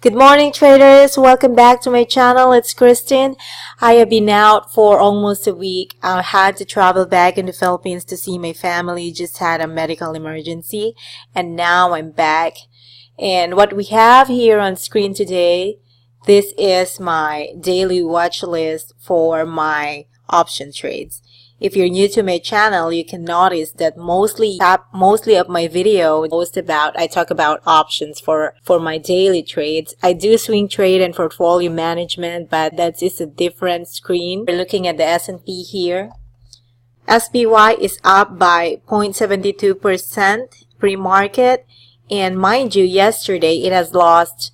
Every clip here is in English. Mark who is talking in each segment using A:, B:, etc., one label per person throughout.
A: Good morning, traders. Welcome back to my channel. It's Kristen. I have been out for almost a week. I had to travel back in the Philippines to see my family. Just had a medical emergency, and now I'm back. And what we have here on screen today, this is my daily watch list for my option trades. If you're new to my channel, you can notice that mostly of my video I talk about options for my daily trades. I do swing trade and portfolio management, but that is a different screen. We're looking at the S&P here. SPY is up by 0.72% pre-market, and mind you, yesterday it has lost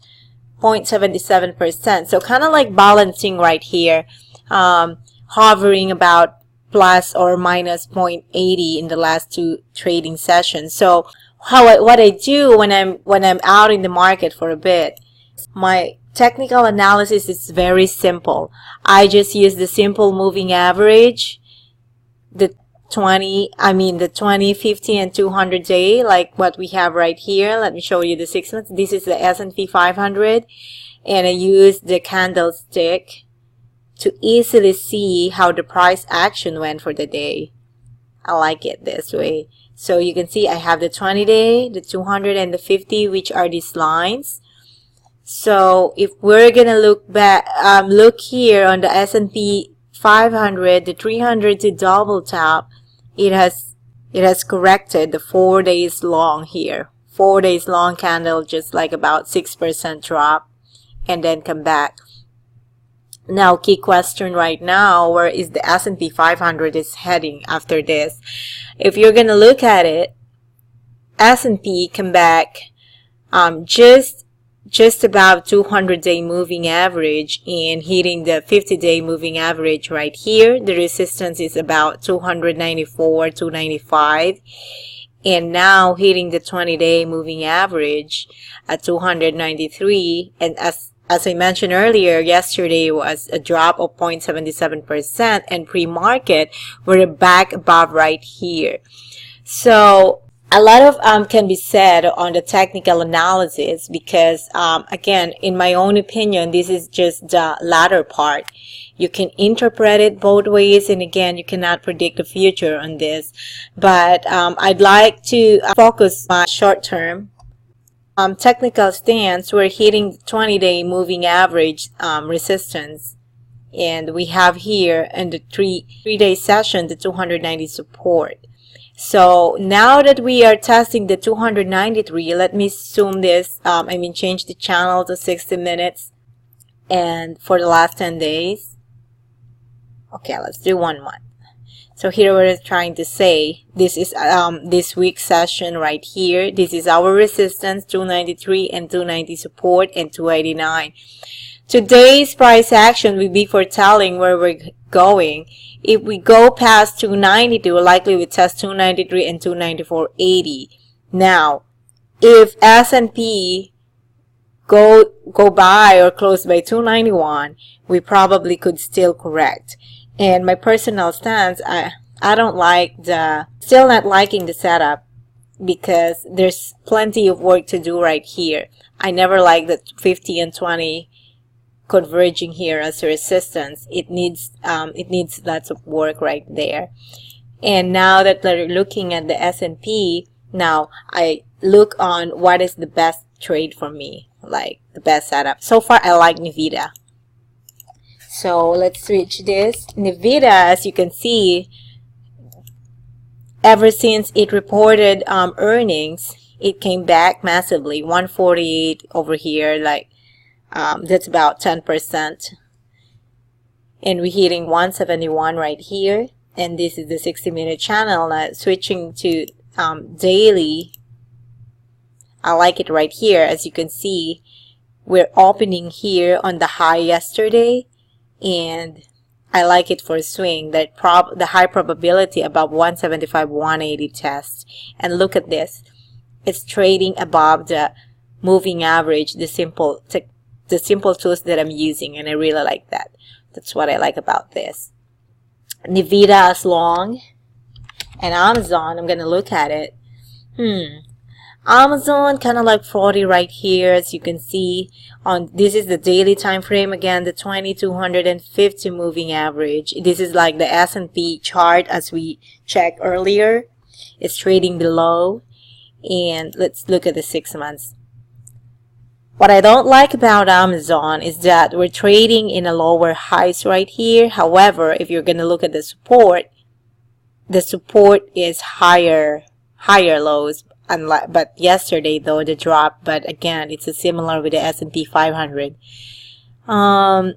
A: 0.77%. So kind of like balancing right here, hovering about plus or minus 0.80 in the last two trading sessions. So what I do when I'm out in the market for a bit, my technical analysis is very simple. I just use the simple moving average, the 20, 50 and 200 day, like what we have right here. Let me show you the 6 months. This is the S&P 500, and I use the candlestick to easily see how the price action went for the day. I like it this way. So you can see I have the 20-day, the 200, and the 50, which are these lines. So if we're gonna look back, look here on the S&P 500, the 300 to double top, it has corrected the 4 days long here. 4 days long candle, just like about 6% drop, and then come back. Now, key question right now, where is the S&P 500 is heading after this? If you're going to look at it, S&P come back just about 200-day moving average and hitting the 50-day moving average right here. The resistance is about 294, 295. And now hitting the 20-day moving average at 293. And as I mentioned earlier, yesterday was a drop of 0.77%, and pre-market we're back above right here. So a lot of can be said on the technical analysis because again, in my own opinion, this is just the latter part. You can interpret it both ways, and again, you cannot predict the future on this. But I'd like to focus on short-term technical stance. We're hitting the 20-day moving average resistance, and we have here in the three-day session the 290 support. So now that we are testing the 293, let me zoom this, change the channel to 60 minutes and for the last 10 days. Okay, let's do 1 month. So here we're trying to say, this is this week's session right here. This is our resistance, 293, and 290 support, and 289. Today's price action will be foretelling where we're going. If we go past 292, likely we test 293 and 294.80. Now, if S&P go by or close by 291, we probably could still correct. And my personal stance, I don't like still not liking the setup because there's plenty of work to do right here. I never like the 50 and 20 converging here as a resistance. It needs lots of work right there. And now that we're looking at the S&P, now I look on what is the best trade for me, like the best setup. So far, I like NVDA. So let's switch this. NVDA, as you can see, ever since it reported earnings, it came back massively. 148 over here, like that's about 10%. And we're hitting 171 right here. And this is the 60-minute channel. Now switching to daily, I like it right here. As you can see, we're opening here on the high yesterday. And I like it for a swing, the high probability above 175, 180 test. And look at this. It's trading above the moving average, the simple tools that I'm using, and I really like that. That's what I like about this. NVDA as long, and AMZN, I'm going to look at it. Amazon kind of like 40 right here, as you can see. On this is the daily time frame, again the 2250 moving average. This is like the S&P chart as we checked earlier. It's trading below. And let's look at the 6 months. What I don't like about Amazon is that we're trading in a lower highs right here. However, if you're going to look at the support is higher lows. But yesterday though the drop, but again it's a similar with the S&P 500. I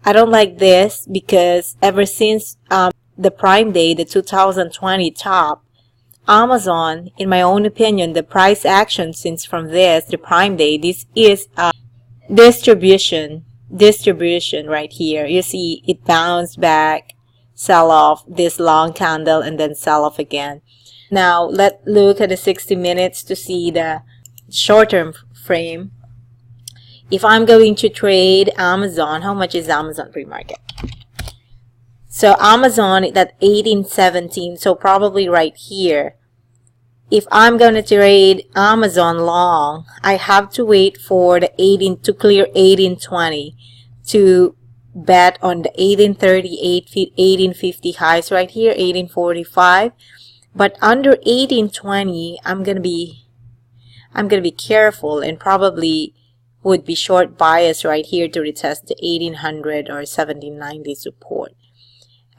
A: don't like this because ever since the Prime Day, the 2020 top, Amazon, in my own opinion, the price action since from this, the Prime Day, this is distribution right here. You see it bounced back, sell off, this long candle, and then sell off again. Now let's look at the 60 minutes to see the short-term frame. If I'm going to trade Amazon, how much is Amazon pre-market? So Amazon at 1817, so probably right here. If I'm going to trade Amazon long, I have to wait for the 18 to clear 1820 to bet on the 1838 1850 highs right here, 1845. But under 1820, I'm gonna be careful and probably would be short bias right here to retest the 1800 or 1790 support.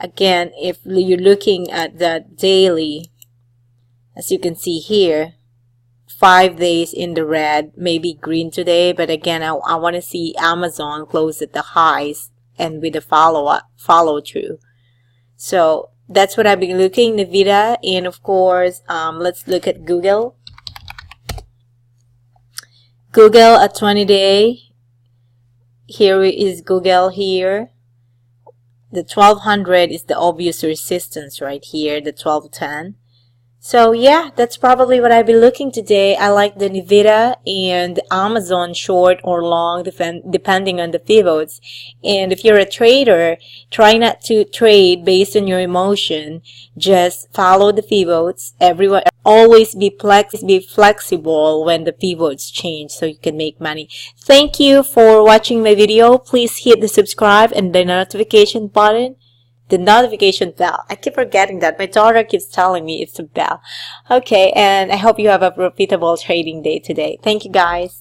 A: Again, if you're looking at the daily, as you can see here, 5 days in the red, maybe green today, but again, I want to see Amazon close at the highs and with a follow through. So that's what I've been looking, NVDA, and of course, let's look at Google. Google at 20-day. Here is Google here. The 1200 is the obvious resistance right here, the 1210. So yeah, that's probably what I've been looking today. I like the NVDA and Amazon short or long, depending on the pivots. And if you're a trader, try not to trade based on your emotion. Just follow the pivots. Everyone always be flexible when the pivots change so you can make money. Thank you for watching my video. Please hit the subscribe and the notification button. The notification bell. I keep forgetting that. My daughter keeps telling me it's a bell. Okay, and I hope you have a profitable trading day today. Thank you, guys.